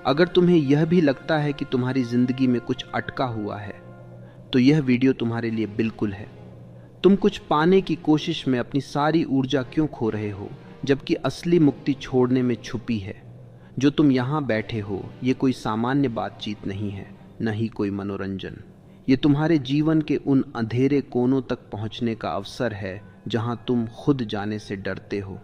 अगर तुम्हें यह भी लगता है कि तुम्हारी जिंदगी में कुछ अटका हुआ है, तो यह वीडियो तुम्हारे लिए बिल्कुल है। तुम कुछ पाने की कोशिश में अपनी सारी ऊर्जा क्यों खो रहे हो, जबकि असली मुक्ति छोड़ने में छुपी है। जो तुम यहाँ बैठे हो, ये कोई सामान्य बातचीत नहीं है, न ही कोई मनोरंजन। ये तुम्हारे जीवन के उन अंधेरे कोनों तक पहुँचने का अवसर है जहाँ तुम खुद जाने से डरते हो।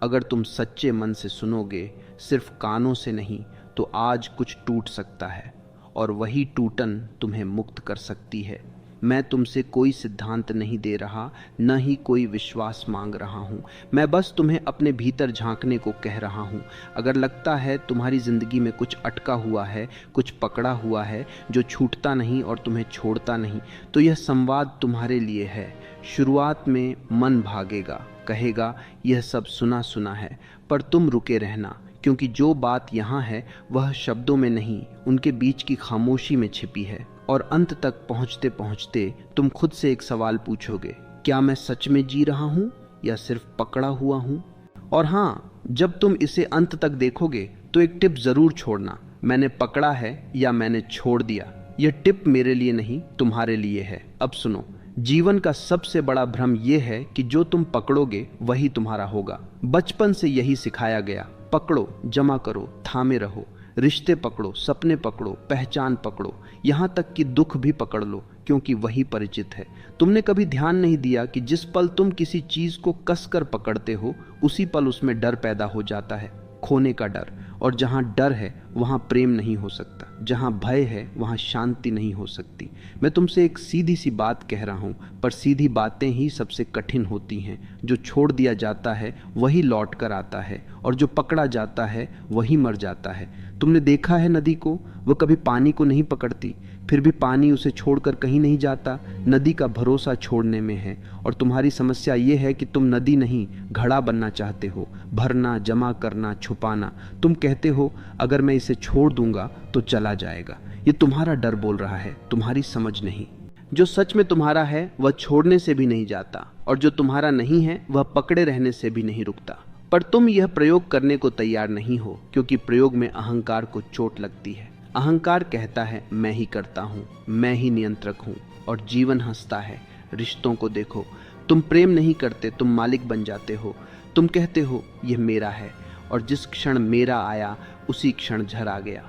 अगर तुम सच्चे मन से सुनोगे, सिर्फ कानों से नहीं, तो आज कुछ टूट सकता है, और वही टूटन तुम्हें मुक्त कर सकती है। मैं तुमसे कोई सिद्धांत नहीं दे रहा, न ही कोई विश्वास मांग रहा हूँ। मैं बस तुम्हें अपने भीतर झांकने को कह रहा हूँ। अगर लगता है तुम्हारी ज़िंदगी में कुछ अटका हुआ है, कुछ पकड़ा हुआ है जो छूटता नहीं और तुम्हें छोड़ता नहीं, तो यह संवाद तुम्हारे लिए है। शुरुआत में मन भागेगा, कहेगा यह सब सुना सुना है, पर तुम रुके रहना, क्योंकि जो बात यहाँ है वह शब्दों में नहीं, उनके बीच की खामोशी में छिपी है। और अंत तक पहुँचते पहुँचते तुम खुद से एक सवाल पूछोगे, क्या मैं सच में जी रहा हूँ या सिर्फ पकड़ा हुआ हूँ? और हाँ, जब तुम इसे अंत तक देखोगे तो एक टिप ज़रूर छोड़ना, मैंने पकड़ा है या मैंने छोड़ दिया। यह टिप मेरे लिए नहीं, तुम्हारे लिए है। अब सुनो, जीवन का सबसे बड़ा भ्रम यह है कि जो तुम पकड़ोगे वही तुम्हारा होगा। बचपन से यही सिखाया गया, पकड़ो, जमा करो, थामे रहो। रिश्ते पकड़ो, सपने पकड़ो, पहचान पकड़ो, यहाँ तक कि दुख भी पकड़ लो, क्योंकि वही परिचित है। तुमने कभी ध्यान नहीं दिया कि जिस पल तुम किसी चीज़ को कसकर पकड़ते हो, उसी पल उसमें डर पैदा हो जाता है, खोने का डर। और जहाँ डर है वहाँ प्रेम नहीं हो सकता, जहाँ भय है वहाँ शांति नहीं हो सकती। मैं तुमसे एक सीधी सी बात कह रहा हूँ, पर सीधी बातें ही सबसे कठिन होती हैं। जो छोड़ दिया जाता है वही लौट कर आता है, और जो पकड़ा जाता है वही मर जाता है। तुमने देखा है नदी को, वह कभी पानी को नहीं पकड़ती, फिर भी पानी उसे छोड़कर कहीं नहीं जाता। नदी का भरोसा छोड़ने में है, और तुम्हारी समस्या ये है कि तुम नदी नहीं, घड़ा बनना चाहते हो, भरना, जमा करना, छुपाना। तुम कहते हो अगर मैं इसे छोड़ दूंगा तो चला जाएगा। ये तुम्हारा डर बोल रहा है, तुम्हारी समझ नहीं। जो सच में तुम्हारा है वह छोड़ने से भी नहीं जाता, और जो तुम्हारा नहीं है वह पकड़े रहने से भी नहीं रुकता। पर तुम यह प्रयोग करने को तैयार नहीं हो, क्योंकि प्रयोग में अहंकार को चोट लगती है। अहंकार कहता है मैं ही करता हूँ, मैं ही नियंत्रक हूँ, और जीवन हंसता है। रिश्तों को देखो, तुम प्रेम नहीं करते, तुम मालिक बन जाते हो। तुम कहते हो यह मेरा है, और जिस क्षण मेरा आया उसी क्षण झरा गया।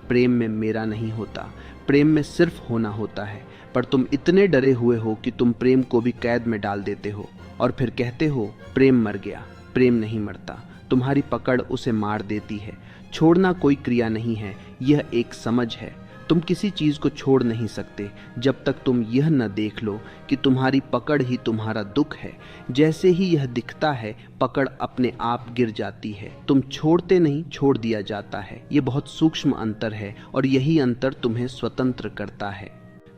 प्रेम में मेरा नहीं होता, प्रेम में सिर्फ होना होता है। पर तुम इतने डरे हुए हो कि तुम प्रेम को भी कैद में डाल देते हो, और फिर कहते हो प्रेम मर गया। प्रेम नहीं मरता, तुम्हारी पकड़ उसे मार देती है। छोड़ना कोई क्रिया नहीं है, यह एक समझ है। तुम किसी चीज को छोड़ नहीं सकते जब तक तुम यह न देख लो कि तुम्हारी पकड़ ही तुम्हारा दुख है। जैसे ही यह दिखता है, पकड़ अपने आप गिर जाती है। तुम छोड़ते नहीं, छोड़ दिया जाता है। यह बहुत सूक्ष्म अंतर है, और यही अंतर तुम्हें स्वतंत्र करता है।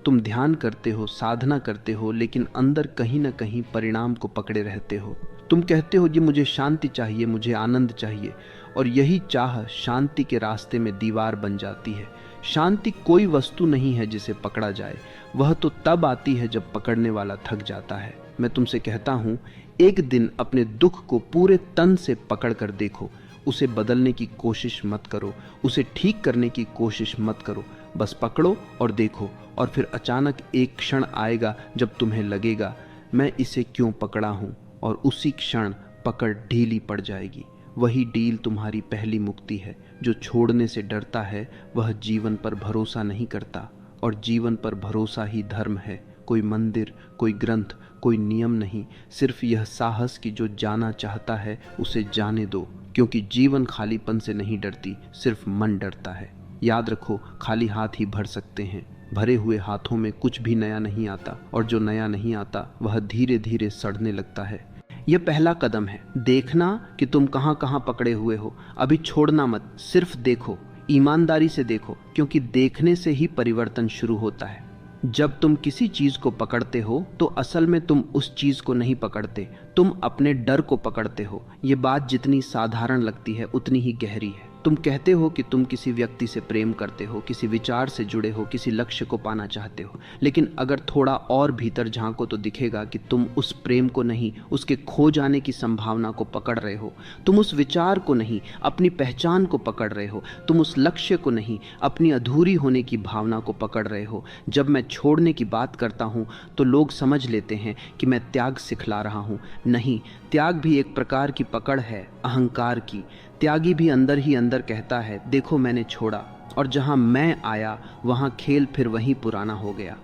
तुम ध्यान करते हो, साधना करते हो, लेकिन अंदर कहीं न कहीं परिणाम को पकड़े रहते हो। तुम कहते हो कि मुझे शांति चाहिए, मुझे आनंद चाहिए, और यही चाह शांति के रास्ते में दीवार बन जाती है। शांति कोई वस्तु नहीं है जिसे पकड़ा जाए, वह तो तब आती है जब पकड़ने वाला थक जाता है। मैं तुमसे कहता हूँ, एक दिन अपने दुख को पूरे तन से पकड़ कर देखो। उसे बदलने की कोशिश मत करो, उसे ठीक करने की कोशिश मत करो, बस पकड़ो और देखो। और फिर अचानक एक क्षण आएगा जब तुम्हें लगेगा मैं इसे क्यों पकड़ा हूँ, और उसी क्षण पकड़ ढीली पड़ जाएगी। वही डील तुम्हारी पहली मुक्ति है। जो छोड़ने से डरता है वह जीवन पर भरोसा नहीं करता, और जीवन पर भरोसा ही धर्म है। कोई मंदिर, कोई ग्रंथ, कोई नियम नहीं, सिर्फ यह साहस कि जो जाना चाहता है उसे जाने दो, क्योंकि जीवन खालीपन से नहीं डरती, सिर्फ मन डरता है। याद रखो, खाली हाथ ही भर सकते हैं, भरे हुए हाथों में कुछ भी नया नहीं आता, और जो नया नहीं आता वह धीरे धीरे सड़ने लगता है। यह पहला कदम है, देखना कि तुम कहाँ कहाँ पकड़े हुए हो। अभी छोड़ना मत, सिर्फ देखो, ईमानदारी से देखो, क्योंकि देखने से ही परिवर्तन शुरू होता है। जब तुम किसी चीज को पकड़ते हो तो असल में तुम उस चीज को नहीं पकड़ते, तुम अपने डर को पकड़ते हो। ये बात जितनी साधारण लगती है उतनी ही गहरी है। तुम कहते हो कि तुम किसी व्यक्ति से प्रेम करते हो, किसी विचार से जुड़े हो, किसी लक्ष्य को पाना चाहते हो, लेकिन अगर थोड़ा और भीतर झांको तो दिखेगा कि तुम उस प्रेम को नहीं, उसके खो जाने की संभावना को पकड़ रहे हो। तुम उस विचार को नहीं, अपनी पहचान को पकड़ रहे हो। तुम उस लक्ष्य को नहीं, अपनी अधूरी होने की भावना को पकड़ रहे हो। जब मैं छोड़ने की बात करता हूँ तो लोग समझ लेते हैं कि मैं त्याग सिखला रहा हूँ। नहीं, त्याग भी एक प्रकार की पकड़ है, अहंकार की। त्यागी भी अंदर ही अंदर कहता है, देखो मैंने छोड़ा, और जहाँ मैं आया वहाँ खेल फिर वहीं पुराना हो गया।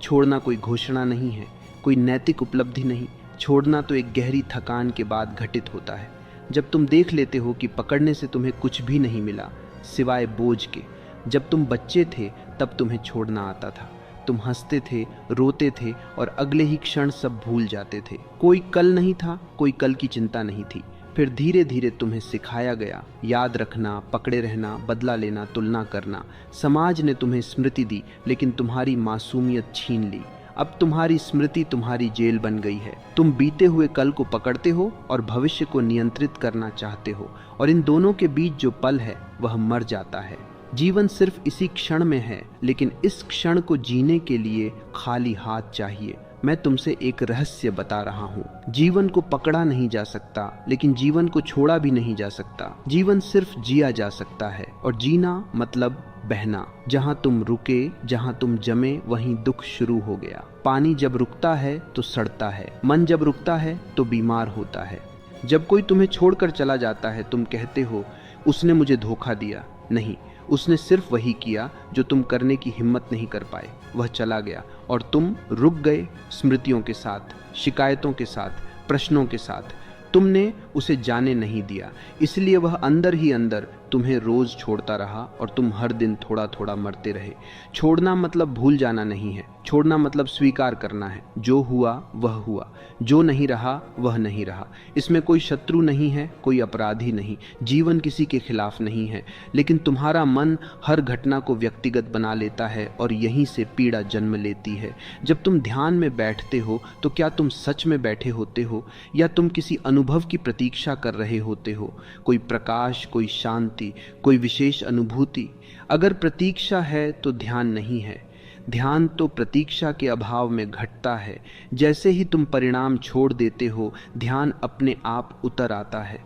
छोड़ना कोई घोषणा नहीं है, कोई नैतिक उपलब्धि नहीं। छोड़ना तो एक गहरी थकान के बाद घटित होता है, जब तुम देख लेते हो कि पकड़ने से तुम्हें कुछ भी नहीं मिला सिवाय बोझ के। जब तुम बच्चे थे तब तुम्हें छोड़ना आता था। तुम हंसते थे, रोते थे और अगले ही क्षण सब भूल जाते थे। कोई कल नहीं था, कोई कल की चिंता नहीं थी। फिर धीरे धीरे तुम्हें सिखाया गया याद रखना, पकड़े रहना, बदला लेना, तुलना करना। समाज ने तुम्हें स्मृति दी, लेकिन तुम्हारी मासूमियत छीन ली। अब तुम्हारी स्मृति तुम्हारी जेल बन गई है। तुम बीते हुए कल को पकड़ते हो और भविष्य को नियंत्रित करना चाहते हो, और इन दोनों के बीच जो पल है वह मर जाता है। जीवन सिर्फ इसी क्षण में है, लेकिन इस क्षण को जीने के लिए खाली हाथ चाहिए। मैं तुमसे एक रहस्य बता रहा हूँ। जीवन को पकड़ा नहीं जा सकता, लेकिन जीवन को छोड़ा भी नहीं जा सकता। जीवन सिर्फ जिया जा सकता है, और जीना मतलब बहना। जहाँ तुम रुके, जहाँ तुम जमे, वहीं दुख शुरू हो गया। पानी जब रुकता है तो सड़ता है, मन जब रुकता है तो बीमार होता है। जब कोई तुम्हें छोड़कर चला जाता है तुम कहते हो, उसने मुझे धोखा दिया। नहीं, उसने सिर्फ वही किया जो तुम करने की हिम्मत नहीं कर पाए। वह चला गया और तुम रुक गए, स्मृतियों के साथ, शिकायतों के साथ, प्रश्नों के साथ। तुमने उसे जाने नहीं दिया, इसलिए वह अंदर ही अंदर तुम्हें रोज छोड़ता रहा और तुम हर दिन थोड़ा थोड़ा मरते रहे। छोड़ना मतलब भूल जाना नहीं है, छोड़ना मतलब स्वीकार करना है। जो हुआ वह हुआ, जो नहीं रहा वह नहीं रहा। इसमें कोई शत्रु नहीं है, कोई अपराधी नहीं। जीवन किसी के खिलाफ नहीं है, लेकिन तुम्हारा मन हर घटना को व्यक्तिगत बना लेता है और यहीं से पीड़ा जन्म लेती है। जब तुम ध्यान में बैठते हो तो क्या तुम सच में बैठे होते हो, या तुम किसी अनुभव की प्रतीक्षा कर रहे होते हो? कोई प्रकाश, कोई शांति, कोई विशेष अनुभूति? अगर प्रतीक्षा है तो ध्यान नहीं है। ध्यान तो प्रतीक्षा के अभाव में घटता है। जैसे ही तुम परिणाम छोड़ देते हो, ध्यान अपने आप उतर आता है।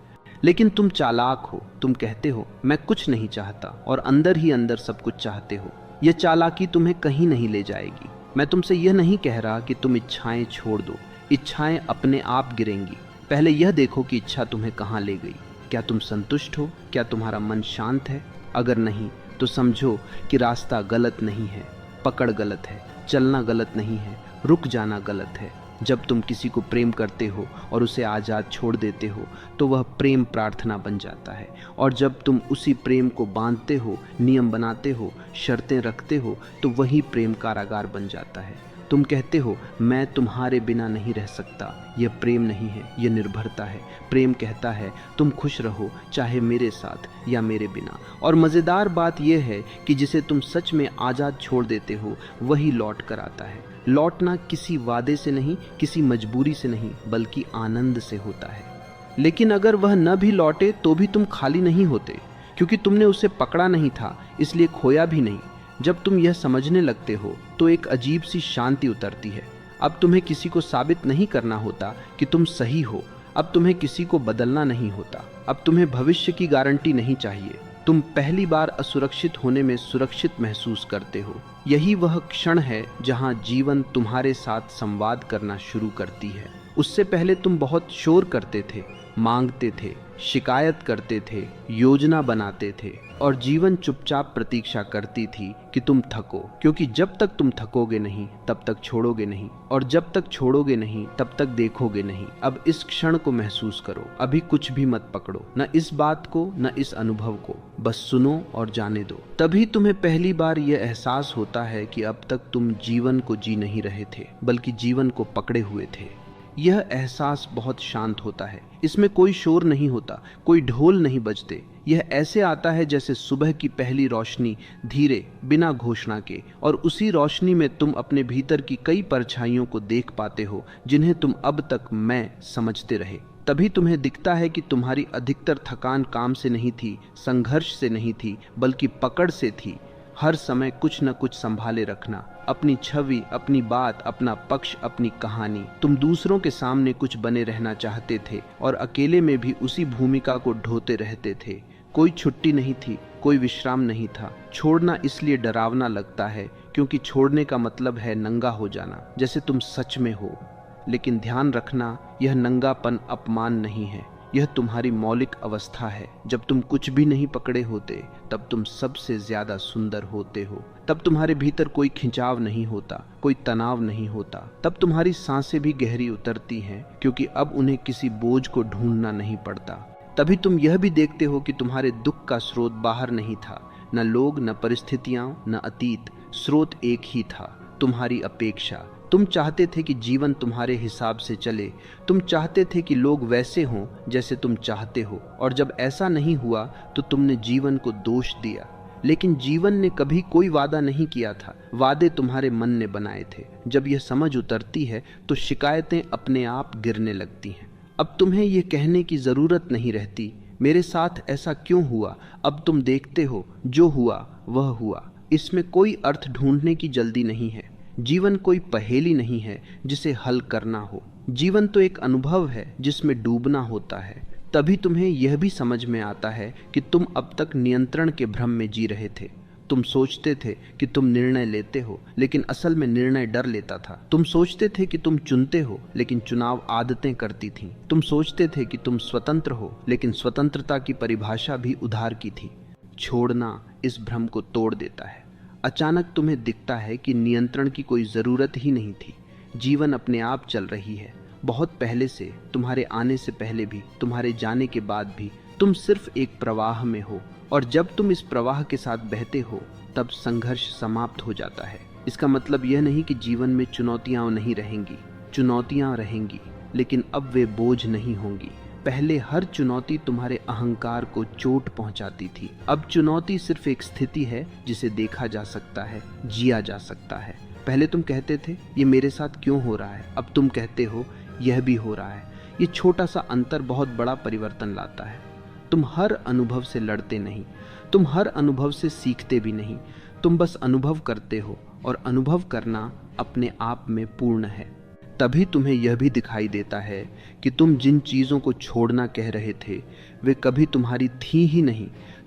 लेकिन तुम चालाक हो, तुम कहते हो मैं कुछ नहीं चाहता, और अंदर ही अंदर सब कुछ चाहते हो। यह चालाकी तुम्हें कहीं नहीं ले जाएगी। मैं तुमसे यह नहीं कह रहा कि तुम इच्छाएं छोड़ दो, इच्छाएं अपने आप गिरेंगी। पहले यह देखो कि इच्छा तुम्हें कहाँ ले गई। क्या तुम संतुष्ट हो? क्या तुम्हारा मन शांत है? अगर नहीं तो समझो कि रास्ता गलत नहीं है, पकड़ गलत है, चलना गलत नहीं है, रुक जाना गलत है। जब तुम किसी को प्रेम करते हो और उसे आज़ाद छोड़ देते हो तो वह प्रेम प्रार्थना बन जाता है, और जब तुम उसी प्रेम को बांधते हो, नियम बनाते हो, शर्तें रखते हो, तो वही प्रेम कारागार बन जाता है। तुम कहते हो मैं तुम्हारे बिना नहीं रह सकता। यह प्रेम नहीं है, यह निर्भरता है। प्रेम कहता है तुम खुश रहो, चाहे मेरे साथ या मेरे बिना। और मज़ेदार बात यह है कि जिसे तुम सच में आज़ाद छोड़ देते हो वही लौट कर आता है। लौटना किसी वादे से नहीं, किसी मजबूरी से नहीं, बल्कि आनंद से होता है। लेकिन अगर वह न भी लौटे तो भी तुम खाली नहीं होते, क्योंकि तुमने उसे पकड़ा नहीं था, इसलिए खोया भी नहीं। जब तुम यह समझने लगते हो तो एक अजीब सी शांति उतरती है। अब तुम्हें किसी को साबित नहीं करना होता कि तुम सही हो। अब तुम्हें किसी को बदलना नहीं होता। अब तुम्हें भविष्य की गारंटी नहीं चाहिए। तुम पहली बार असुरक्षित होने में सुरक्षित महसूस करते हो। यही वह क्षण है जहां जीवन तुम्हारे साथ संवाद करना शुरू करती है। उससे पहले तुम बहुत शोर करते थे, मांगते थे, शिकायत करते थे, योजना बनाते थे, और जीवन चुपचाप प्रतीक्षा करती थी कि तुम थको, क्योंकि जब तक तुम थकोगे नहीं तब तक छोड़ोगे नहीं, और जब तक छोड़ोगे नहीं तब तक देखोगे नहीं। अब इस क्षण को महसूस करो, अभी कुछ भी मत पकड़ो, न इस बात को न इस अनुभव को, बस सुनो और जाने दो। तभी तुम्हें पहली बार यह एहसास होता है कि अब तक तुम जीवन को जी नहीं रहे थे, बल्कि जीवन को पकड़े हुए थे। यह एहसास बहुत शांत होता है। इसमें कोई शोर नहीं होता, कोई ढोल नहीं बजते। यह ऐसे आता है जैसे सुबह की पहली रोशनी, धीरे, बिना घोषणा के, और उसी रोशनी में तुम अपने भीतर की कई परछाइयों को देख पाते हो जिन्हें तुम अब तक मैं समझते रहे। तभी तुम्हें दिखता है कि तुम्हारी अधिकतर थकान काम से नहीं थी, संघर्ष से नहीं थी, बल्कि पकड़ से थी। हर समय कुछ न कुछ संभाले रखना, अपनी छवि, अपनी बात, अपना पक्ष, अपनी कहानी। तुम दूसरों के सामने कुछ बने रहना चाहते थे और अकेले में भी उसी भूमिका को ढोते रहते थे। कोई छुट्टी नहीं थी, कोई विश्राम नहीं था। छोड़ना इसलिए डरावना लगता है क्योंकि छोड़ने का मतलब है नंगा हो जाना, जैसे तुम सच में हो। लेकिन ध्यान रखना, यह नंगापन अपमान नहीं है, यह तुम्हारी मौलिक अवस्था है। जब तुम कुछ भी नहीं पकड़े होते तब तुम सबसे ज्यादा सुंदर होते हो। तब तुम्हारे भीतर कोई खिंचाव नहीं होता, कोई तनाव नहीं होता। तब तुम्हारी सांसें भी गहरी उतरती हैं क्योंकि अब उन्हें किसी बोझ को ढूंढना नहीं पड़ता। तभी तुम यह भी देखते हो कि तुम्हारे दुख का स्रोत बाहर नहीं था, न लोग, न परिस्थितियां, न अतीत। स्रोत एक ही था, तुम्हारी अपेक्षा। तुम चाहते थे कि जीवन तुम्हारे हिसाब से चले, तुम चाहते थे कि लोग वैसे हों जैसे तुम चाहते हो, और जब ऐसा नहीं हुआ तो तुमने जीवन को दोष दिया। लेकिन जीवन ने कभी कोई वादा नहीं किया था, वादे तुम्हारे मन ने बनाए थे। जब यह समझ उतरती है तो शिकायतें अपने आप गिरने लगती हैं। अब तुम्हें यह कहने की जरूरत नहीं रहती, मेरे साथ ऐसा क्यों हुआ। अब तुम देखते हो, जो हुआ वह हुआ। इसमें कोई अर्थ ढूंढने की जल्दी नहीं है। जीवन कोई पहेली नहीं है जिसे हल करना हो। जीवन तो एक अनुभव है जिसमें डूबना होता है। तभी तुम्हें यह भी समझ में आता है कि तुम अब तक नियंत्रण के भ्रम में जी रहे थे। तुम सोचते थे कि तुम निर्णय लेते हो, लेकिन असल में निर्णय डर लेता था। तुम सोचते थे कि तुम चुनते हो, लेकिन चुनाव आदतें करती थीं। तुम सोचते थे कि तुम स्वतंत्र हो, लेकिन स्वतंत्रता की परिभाषा भी उधार की थी। छोड़ना इस भ्रम को तोड़ देता है। अचानक तुम्हें दिखता है कि नियंत्रण की कोई ज़रूरत ही नहीं थी। जीवन अपने आप चल रही है, बहुत पहले से, तुम्हारे आने से पहले भी, तुम्हारे जाने के बाद भी। तुम सिर्फ एक प्रवाह में हो, और जब तुम इस प्रवाह के साथ बहते हो तब संघर्ष समाप्त हो जाता है। इसका मतलब यह नहीं कि जीवन में चुनौतियां नहीं रहेंगी, चुनौतियां रहेंगी, लेकिन अब वे बोझ नहीं होंगी। पहले हर चुनौती तुम्हारे अहंकार को चोट पहुंचाती थी। अब चुनौती सिर्फ एक स्थिति है जिसे देखा जा सकता है, जिया जा सकता है। पहले तुम कहते थे ये मेरे साथ क्यों हो रहा है, अब तुम कहते हो यह भी हो रहा है। ये छोटा सा अंतर बहुत बड़ा परिवर्तन लाता है। तुम हर अनुभव से लड़ते नहीं, तुम हर अनुभव से सीखते भी नहीं। तुम बस अनुभव करते हो, और अनुभव करना अपने आप में पूर्ण है। तभी तुम्हें यह भी दिखाई देता है कि तुम जिन चीज़ों को छोड़ना कह रहे थे वे कभी तुम्हारी थी ही नहीं।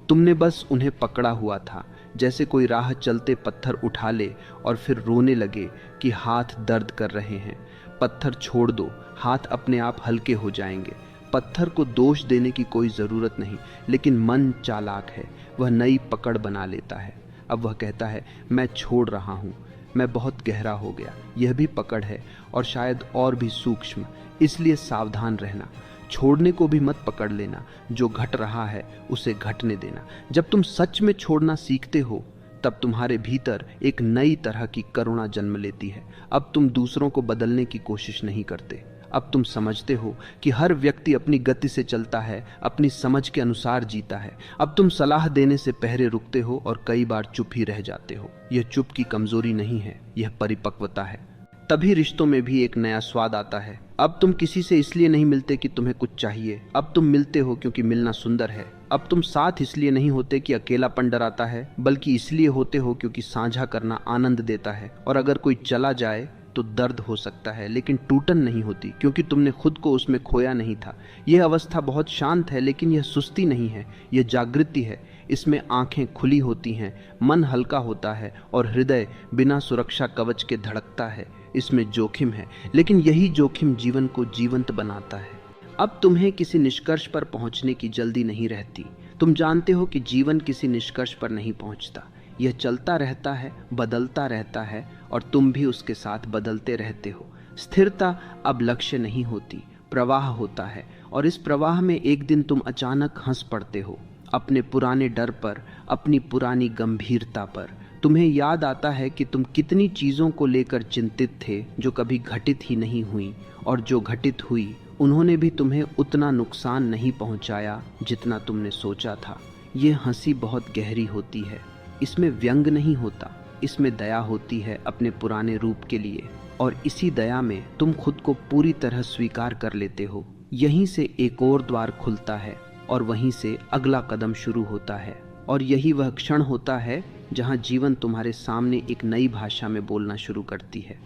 तुमने बस उन्हें पकड़ा हुआ था, जैसे कोई राह चलते पत्थर उठा ले और फिर रोने लगे कि हाथ दर्द कर रहे हैं। पत्थर छोड़ दो, हाथ अपने आप हल्के हो जाएंगे। पत्थर को दोष देने की कोई ज़रूरत नहीं, लेकिन मन चालाक है, वह नई पकड़ बना लेता है। अब वह कहता है मैं छोड़ रहा हूँ, मैं बहुत गहरा हो गया। यह भी पकड़ है, और शायद और भी सूक्ष्म। इसलिए सावधान रहना, छोड़ने को भी मत पकड़ लेना। जो घट रहा है उसे घटने देना। जब तुम सच में छोड़ना सीखते हो तब तुम्हारे भीतर एक नई तरह की करुणा जन्म लेती है। अब तुम दूसरों को बदलने की कोशिश नहीं करते। अब तुम समझते हो कि हर व्यक्ति अपनी गति से चलता है, अपनी समझ के अनुसार जीता है। अब तुम सलाह देने से पहले रुकते हो और कई बार चुप ही रह जाते हो। यह चुप की कमजोरी नहीं है, यह परिपक्वता है। तभी रिश्तों में भी एक नया स्वाद आता है। अब तुम किसी से इसलिए नहीं मिलते कि तुम्हें कुछ चाहिए, अब तुम मिलते हो क्योंकि मिलना सुंदर है। अब तुम साथ इसलिए नहीं होते कि अकेलापन डराता है, बल्कि इसलिए होते हो क्योंकि साझा करना आनंद देता है। और अगर कोई चला जाए तो दर्द हो सकता है, लेकिन टूटन नहीं होती, क्योंकि तुमने खुद को उसमें खोया नहीं था। यह अवस्था बहुत शांत है, लेकिन यह सुस्ती नहीं है, यह जागृति है। इसमें आंखें खुली होती हैं, मन हल्का होता है, और हृदय बिना सुरक्षा कवच के धड़कता है। इसमें जोखिम है, लेकिन यही जोखिम जीवन को जीवंत बनाता है। अब तुम्हें किसी निष्कर्ष पर पहुंचने की जल्दी नहीं रहती। तुम जानते हो कि जीवन किसी निष्कर्ष पर नहीं पहुंचता, यह चलता रहता है, बदलता रहता है, और तुम भी उसके साथ बदलते रहते हो। स्थिरता अब लक्ष्य नहीं होती, प्रवाह होता है, और इस प्रवाह में एक दिन तुम अचानक हंस पड़ते हो, अपने पुराने डर पर, अपनी पुरानी गंभीरता पर। तुम्हें याद आता है कि तुम कितनी चीज़ों को लेकर चिंतित थे जो कभी घटित ही नहीं हुई, और जो घटित हुई उन्होंने भी तुम्हें उतना नुकसान नहीं पहुंचाया जितना तुमने सोचा था। ये हंसी बहुत गहरी होती है, इसमें व्यंग नहीं होता, इसमें दया होती है अपने पुराने रूप के लिए। और इसी दया में तुम खुद को पूरी तरह स्वीकार कर लेते हो। यहीं से एक और द्वार खुलता है और वहीं से अगला कदम शुरू होता है। और यही वह क्षण होता है जहां जीवन तुम्हारे सामने एक नई भाषा में बोलना शुरू करती है।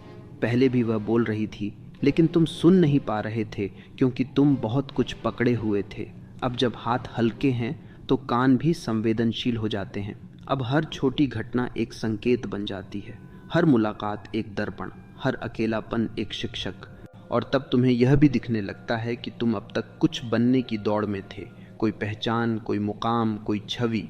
पहले भी वह बोल रही थी, लेकिन तुम सुन नहीं पा रहे थे क्योंकि तुम बहुत कुछ पकड़े हुए थे। अब जब हाथ हल्के हैं तो कान भी संवेदनशील हो जाते हैं। अब हर छोटी घटना एक संकेत बन जाती है, हर मुलाकात एक दर्पण, हर अकेलापन एक शिक्षक। और तब तुम्हें यह भी दिखने लगता है कि तुम अब तक कुछ बनने की दौड़ में थे, कोई पहचान, कोई मुकाम, कोई छवि।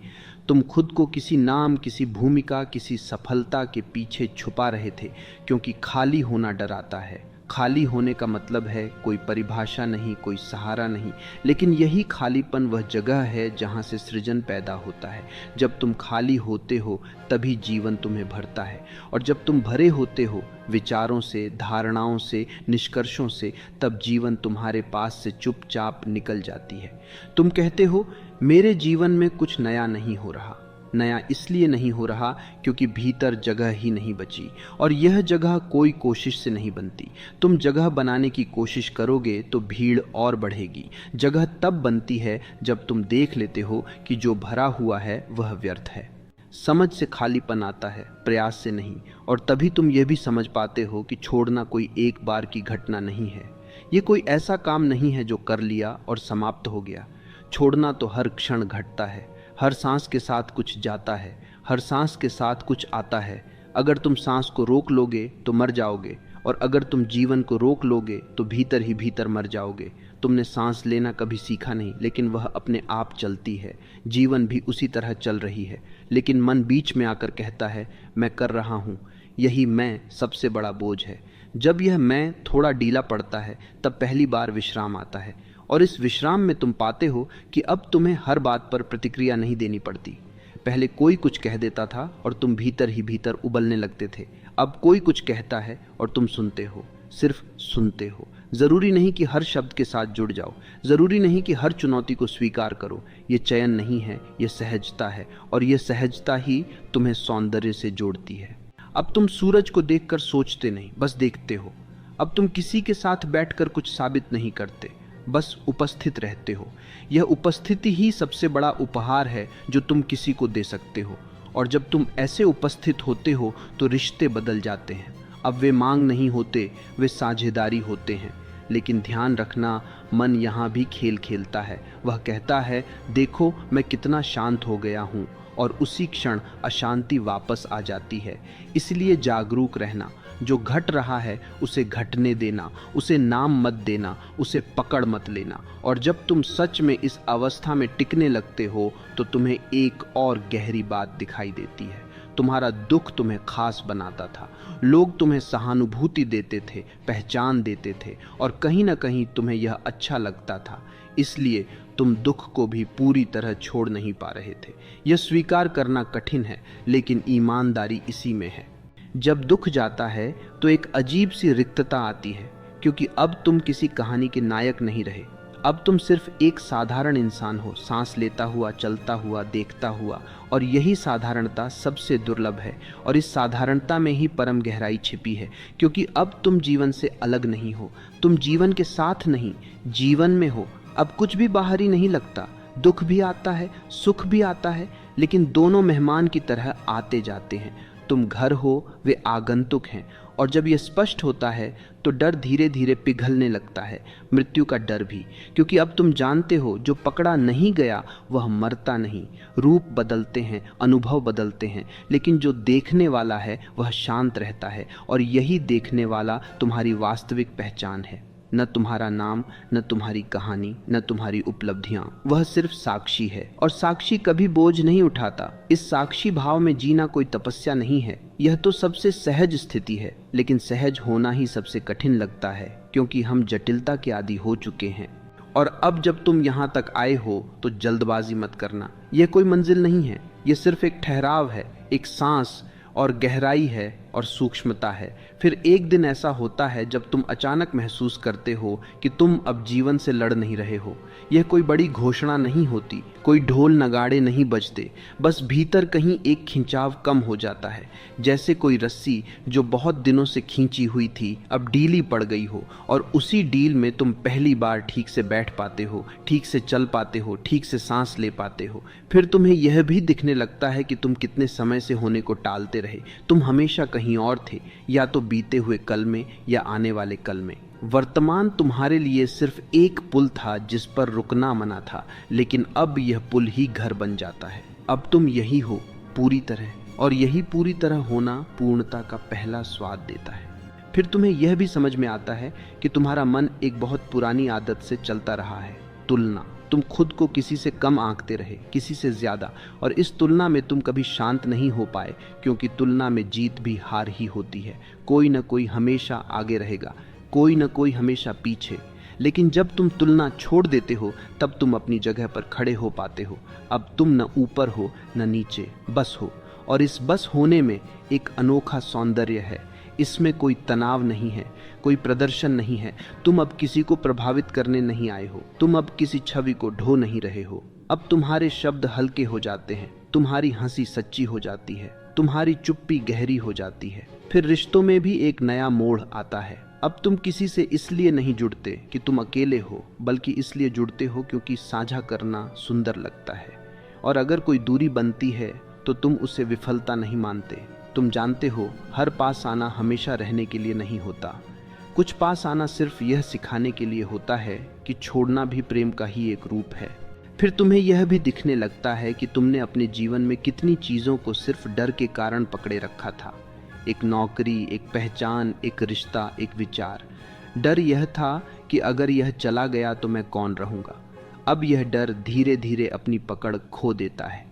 तुम खुद को किसी नाम, किसी भूमिका, किसी सफलता के पीछे छुपा रहे थे क्योंकि खाली होना डराता है। खाली होने का मतलब है कोई परिभाषा नहीं, कोई सहारा नहीं, लेकिन यही खालीपन वह जगह है जहाँ से सृजन पैदा होता है। जब तुम खाली होते हो तभी जीवन तुम्हें भरता है, और जब तुम भरे होते हो विचारों से, धारणाओं से, निष्कर्षों से, तब जीवन तुम्हारे पास से चुपचाप निकल जाती है। तुम कहते हो, मेरे जीवन में कुछ नया नहीं हो रहा। नया इसलिए नहीं हो रहा क्योंकि भीतर जगह ही नहीं बची, और यह जगह कोई कोशिश से नहीं बनती। तुम जगह बनाने की कोशिश करोगे तो भीड़ और बढ़ेगी। जगह तब बनती है जब तुम देख लेते हो कि जो भरा हुआ है वह व्यर्थ है। समझ से खालीपन आता है, प्रयास से नहीं। और तभी तुम यह भी समझ पाते हो कि छोड़ना कोई एक बार की घटना नहीं है। ये कोई ऐसा काम नहीं है जो कर लिया और समाप्त हो गया। छोड़ना तो हर क्षण घटता है, हर सांस के साथ कुछ जाता है, हर सांस के साथ कुछ आता है। अगर तुम सांस को रोक लोगे तो मर जाओगे, और अगर तुम जीवन को रोक लोगे तो भीतर ही भीतर मर जाओगे। तुमने सांस लेना कभी सीखा नहीं, लेकिन वह अपने आप चलती है। जीवन भी उसी तरह चल रही है, लेकिन मन बीच में आकर कहता है, मैं कर रहा हूँ। यही मैं सबसे बड़ा बोझ है। जब यह मैं थोड़ा ढीला पड़ता है तब पहली बार विश्राम आता है, और इस विश्राम में तुम पाते हो कि अब तुम्हें हर बात पर प्रतिक्रिया नहीं देनी पड़ती। पहले कोई कुछ कह देता था और तुम भीतर ही भीतर उबलने लगते थे। अब कोई कुछ कहता है और तुम सुनते हो, सिर्फ सुनते हो। जरूरी नहीं कि हर शब्द के साथ जुड़ जाओ, जरूरी नहीं कि हर चुनौती को स्वीकार करो। ये चयन नहीं है, ये सहजता है, और ये सहजता ही तुम्हें सौंदर्य से जोड़ती है। अब तुम सूरज को देखकर सोचते नहीं, बस देखते हो। अब तुम किसी के साथ बैठकर कुछ साबित नहीं करते, बस उपस्थित रहते हो। यह उपस्थिति ही सबसे बड़ा उपहार है जो तुम किसी को दे सकते हो। और जब तुम ऐसे उपस्थित होते हो तो रिश्ते बदल जाते हैं। अब वे मांग नहीं होते, वे साझेदारी होते हैं। लेकिन ध्यान रखना, मन यहाँ भी खेल खेलता है। वह कहता है, देखो मैं कितना शांत हो गया हूँ, और उसी क्षण अशांति वापस आ जाती है। इसलिए जागरूक रहना। जो घट रहा है उसे घटने देना, उसे नाम मत देना, उसे पकड़ मत लेना। और जब तुम सच में इस अवस्था में टिकने लगते हो तो तुम्हें एक और गहरी बात दिखाई देती है। तुम्हारा दुख तुम्हें खास बनाता था। लोग तुम्हें सहानुभूति देते थे, पहचान देते थे, और कहीं ना कहीं तुम्हें यह अच्छा लगता था। इसलिए तुम दुख को भी पूरी तरह छोड़ नहीं पा रहे थे। यह स्वीकार करना कठिन है, लेकिन ईमानदारी इसी में है। जब दुख जाता है तो एक अजीब सी रिक्तता आती है, क्योंकि अब तुम किसी कहानी के नायक नहीं रहे। अब तुम सिर्फ एक साधारण इंसान हो, सांस लेता हुआ, चलता हुआ, देखता हुआ। और यही साधारणता सबसे दुर्लभ है, और इस साधारणता में ही परम गहराई छिपी है। क्योंकि अब तुम जीवन से अलग नहीं हो, तुम जीवन के साथ नहीं, जीवन में हो। अब कुछ भी बाहरी नहीं लगता। दुख भी आता है, सुख भी आता है, लेकिन दोनों मेहमान की तरह आते जाते हैं। तुम घर हो, वे आगंतुक हैं। और जब यह स्पष्ट होता है तो डर धीरे धीरे पिघलने लगता है, मृत्यु का डर भी। क्योंकि अब तुम जानते हो, जो पकड़ा नहीं गया वह मरता नहीं। रूप बदलते हैं, अनुभव बदलते हैं, लेकिन जो देखने वाला है वह शांत रहता है। और यही देखने वाला तुम्हारी वास्तविक पहचान है। न तुम्हारा नाम, न तुम्हारी कहानी, न तुम्हारी उपलब्धियां। वह सिर्फ साक्षी है, और साक्षी कभी बोझ नहीं उठाता। इस साक्षी भाव में जीना कोई तपस्या नहीं है, यह तो सबसे सहज स्थिति है। लेकिन सहज होना ही सबसे कठिन लगता है, क्योंकि हम जटिलता के आदी हो चुके हैं। और अब जब तुम यहाँ तक आए हो तो जल्दबाजी मत करना। यह कोई मंजिल नहीं है, यह सिर्फ एक ठहराव है, एक सांस और गहराई है और सूक्ष्मता है। फिर एक दिन ऐसा होता है जब तुम अचानक महसूस करते हो कि तुम अब जीवन से लड़ नहीं रहे हो। यह कोई बड़ी घोषणा नहीं होती, कोई ढोल नगाड़े नहीं बजते, बस भीतर कहीं एक खिंचाव कम हो जाता है, जैसे कोई रस्सी जो बहुत दिनों से खींची हुई थी अब ढीली पड़ गई हो, और उसी ढील में तुम पहली बार ठीक से बैठ पाते हो, ठीक से चल पाते हो, ठीक से सांस ले पाते हो। फिर तुम्हें यह भी दिखने लगता है कि तुम कितने समय से होने को टालते रहे। तुम हमेशा कहीं और थे, या तो बीते हुए कल में या आने वाले कल में। वर्तमान तुम्हारे लिए सिर्फ एक पुल था जिस पर रुकना मना था, लेकिन अब यह पुल ही घर बन जाता है। अब तुम यही हो पूरी तरह, और यही पूरी तरह होना पूर्णता का पहला स्वाद देता है। फिर तुम्हें यह भी समझ में आता है कि तुम्हारा मन एक बहुत पुरानी आदत से चलता रहा है, तुलना। तुम खुद को किसी से कम आंकते रहे, किसी से ज्यादा, और इस तुलना में तुम कभी शांत नहीं हो पाए, क्योंकि तुलना में जीत भी हार ही होती है। कोई न कोई हमेशा आगे रहेगा, कोई न कोई हमेशा पीछे। लेकिन जब तुम तुलना छोड़ देते हो तब तुम अपनी जगह पर खड़े हो पाते हो। अब तुम न ऊपर हो न नीचे, बस हो। और इस बस होने में एक अनोखा सौंदर्य है। इसमें कोई तनाव नहीं है, कोई प्रदर्शन नहीं है। तुम अब किसी को प्रभावित करने नहीं आए हो, तुम अब किसी छवि को ढो नहीं रहे हो। अब तुम्हारे शब्द हल्के हो जाते हैं, तुम्हारी हंसी सच्ची हो जाती है, तुम्हारी चुप्पी गहरी हो जाती है। फिर रिश्तों में भी एक नया मोड़ आता है। अब तुम किसी से इसलिए नहीं जुड़ते कि तुम अकेले हो, बल्कि इसलिए जुड़ते हो क्योंकि साझा करना सुंदर लगता है। और अगर कोई दूरी बनती है तो तुम उसे विफलता नहीं मानते। तुम जानते हो, हर पास आना हमेशा रहने के लिए नहीं होता। कुछ पास आना सिर्फ यह सिखाने के लिए होता है कि छोड़ना भी प्रेम का ही एक रूप है। फिर तुम्हें यह भी दिखने लगता है कि तुमने अपने जीवन में कितनी चीज़ों को सिर्फ डर के कारण पकड़े रखा था। एक नौकरी, एक पहचान, एक रिश्ता, एक विचार। डर यह था कि अगर यह चला गया तो मैं कौन रहूँगा। अब यह डर धीरे धीरे अपनी पकड़ खो देता है,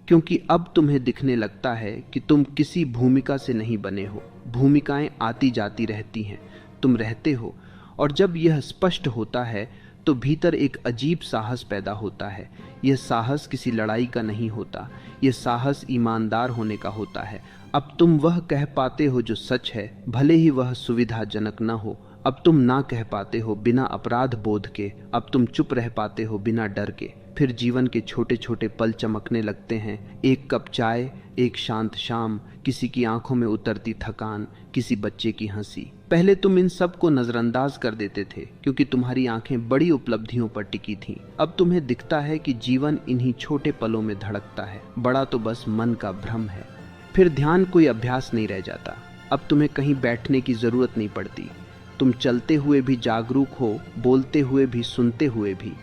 क्योंकि अब तुम्हें दिखने लगता है कि तुम किसी भूमिका से नहीं बने हो। भूमिकाएं आती जाती रहती हैं, तुम रहते हो। और जब यह स्पष्ट होता है तो भीतर एक अजीब साहस पैदा होता है। यह साहस किसी लड़ाई का नहीं होता, यह साहस ईमानदार होने का होता है। अब तुम वह कह पाते हो जो सच है, भले ही वह सुविधाजनक न हो। अब तुम ना कह पाते हो बिना अपराध बोध के, अब तुम चुप रह पाते हो बिना डर के। फिर जीवन के छोटे छोटे पल चमकने लगते हैं। एक कप चाय, एक शांत शाम, किसी की आंखों में उतरती थकान, किसी बच्चे की हंसी। पहले तुम इन सब को नजरअंदाज कर देते थे क्योंकि तुम्हारी आंखें बड़ी उपलब्धियों पर टिकी थीं। अब तुम्हें दिखता है कि जीवन इन्हीं छोटे पलों में धड़कता है, बड़ा तो बस मन का भ्रम है। फिर ध्यान कोई अभ्यास नहीं रह जाता। अब तुम्हें कहीं बैठने की जरूरत नहीं पड़ती। तुम चलते हुए भी जागरूक हो, बोलते हुए भी, सुनते हुए भी।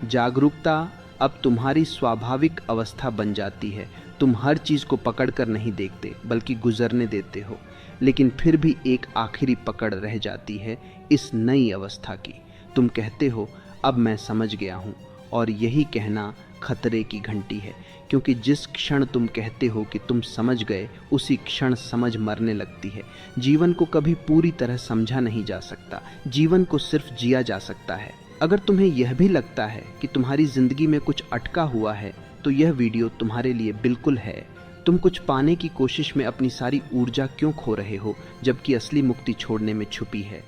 जागरूकता अब तुम्हारी स्वाभाविक अवस्था बन जाती है। तुम हर चीज को पकड़कर नहीं देखते, बल्कि गुजरने देते हो। लेकिन फिर भी एक आखिरी पकड़ रह जाती है इस नई अवस्था की। तुम कहते हो, अब मैं समझ गया हूँ। और यही कहना खतरे की घंटी है, क्योंकि जिस क्षण तुम कहते हो कि तुम समझ गए, उसी क्षण समझ मरने लगती है। जीवन को कभी पूरी तरह समझा नहीं जा सकता, जीवन को सिर्फ जिया जा सकता है। अगर तुम्हें यह भी लगता है कि तुम्हारी जिंदगी में कुछ अटका हुआ है, तो यह वीडियो तुम्हारे लिए बिल्कुल है। तुम कुछ पाने की कोशिश में अपनी सारी ऊर्जा क्यों खो रहे हो, जबकि असली मुक्ति छोड़ने में छुपी है।